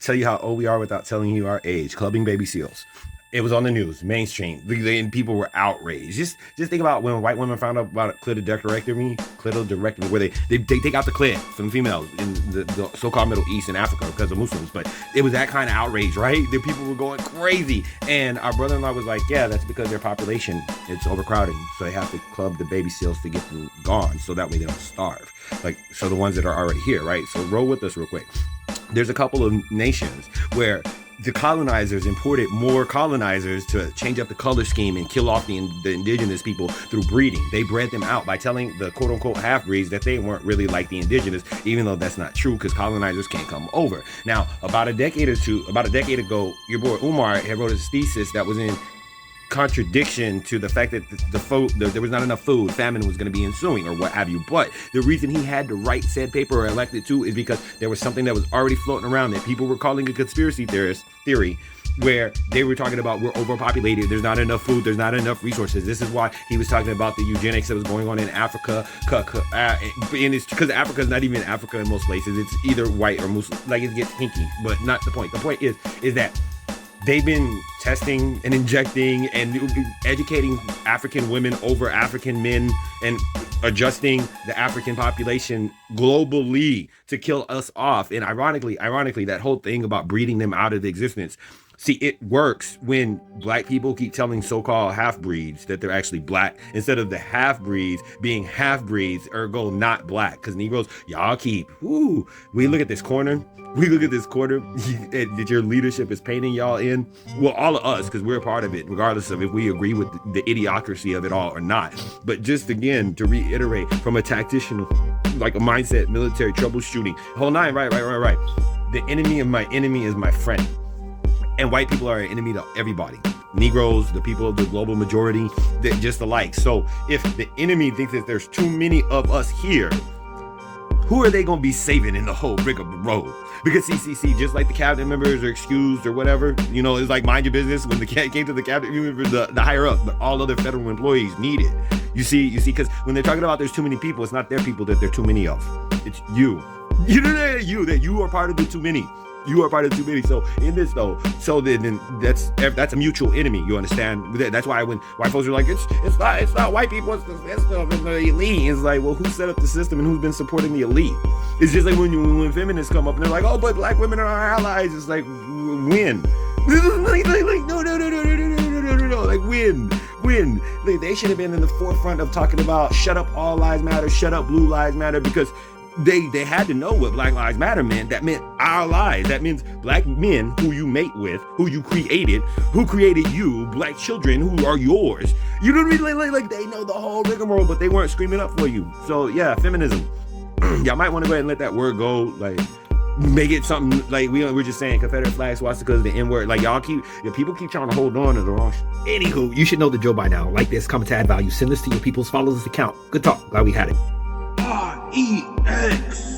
tell you how old we are without telling you our age. Clubbing baby seals. It was on the news, mainstream, and people were outraged. Just think about when white women found out about clitoridectomy, where they take out the clit from females in the so-called Middle East and Africa because of Muslims. But it was that kind of outrage, right? The people were going crazy, and our brother-in-law was like, "Yeah, that's because their population it's overcrowding, so they have to club the baby seals to get them gone, so that way they don't starve. Like, so the ones that are already here, right? So roll with us real quick. There's a couple of nations where the colonizers imported more colonizers to change up the color scheme and kill off the indigenous people through breeding. They bred them out by telling the quote-unquote half-breeds that they weren't really like the indigenous, even though that's not true because colonizers can't come over. Now, about a decade ago, your boy Umar had wrote his thesis that was in contradiction to the fact that there was not enough food, famine was going to be ensuing or what have you. But the reason he had to write said paper or elect it to is because there was something that was already floating around that people were calling a conspiracy theory, where they were talking about we're overpopulated, there's not enough food, there's not enough resources. This is why he was talking about the eugenics that was going on in Africa, and it's because Africa is not even Africa in most places. It's either white or Muslim. Like, it gets hinky, but not the point. The point is that they've been testing and injecting and educating African women over African men and adjusting the African population globally to kill us off. And ironically, that whole thing about breeding them out of existence. See, it works when black people keep telling so-called half-breeds that they're actually black instead of the half-breeds being half-breeds, ergo not black. Because Negroes, y'all we look at this corner that your leadership is painting y'all in. Well, all of us, because we're a part of it, regardless of if we agree with the idiocracy of it all or not. But just again, to reiterate, from a tactician, like a mindset, military troubleshooting, whole nine, right. The enemy of my enemy is my friend. And white people are an enemy to everybody. Negroes, the people of the global majority, they're just alike. So if the enemy thinks that there's too many of us here, who are they going to be saving in the whole rigmarole? Because see, just like the cabinet members are excused or whatever, it's like mind your business when the came to the cabinet members, the higher up, but all other federal employees need it. You see, because when they're talking about there's too many people, it's not their people that there are too many of. It's you. That you are part of the too many. You are part of too many. So in this though, so then that's a mutual enemy. You understand? That's why when white folks are like, it's not white people, it's the elite. It's like, well, who set up the system and who's been supporting the elite? It's just like when feminists come up and they're like, oh, but black women are our allies. It's like, when? No. Like, when? They should have been in the forefront of talking about shut up all lives matter, shut up blue lives matter, because they had to know what Black Lives Matter meant. That meant our lives. That means black men who you mate with, who you created, who created you, black children who are yours. You know what I mean? Like they know the whole rigmarole, but they weren't screaming up for you. So yeah, feminism. Y'all might want to go ahead and let that word go. Like, make it something like we're just saying Confederate flag, swastikas, the N-word. Like, people keep trying to hold on to the wrong shit. Anywho, you should know the Joe by now. Like this, comment to add value. Send this to your peoples. Follow this account. Good talk. Glad we had it. REX